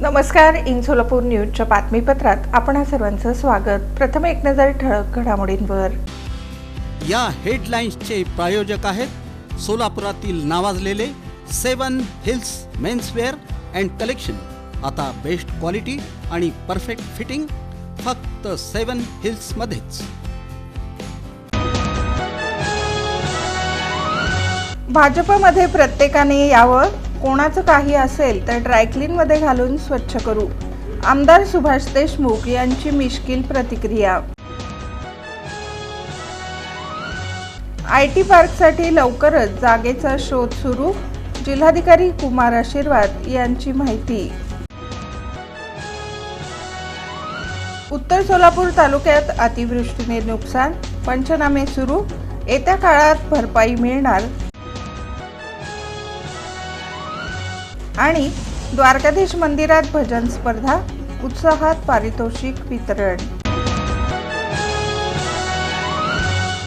नमस्कार. इन सोलापूर न्यूजच्या बातमीपत्रात आपण सर्वांचं स्वागत. प्रथम एक नजर ठळक घडामोडींवर. या हेडलाईन्सचे प्रायोजक आहेत सोलापुरातील नावाजलेले 7 हिल्स मेन्सवेअर अँड कलेक्शन. आता बेस्ट क्वालिटी आणि परफेक्ट फिटिंग फक्त 7 हिल्स मध्येच. भाजपमध्ये प्रत्येकाने यावं. कोणाचं काही असेल तर ड्रायक्लीनमध्ये घालून स्वच्छ करू. आमदार सुभाष देशमुख यांची मिश्कील प्रतिक्रिया. IT पार्कसाठी लवकरच जागेचा शोध सुरू. जिल्हाधिकारी कुमार आशीर्वाद यांची माहिती. उत्तर सोलापूर तालुक्यात अतिवृष्टीने नुकसान. पंचनामे सुरू. येत्या काळात भरपाई मिळणार. आणि द्वारकाधीश मंदिरात भजन स्पर्धा. उत्साहात पारितोषिक वितरण.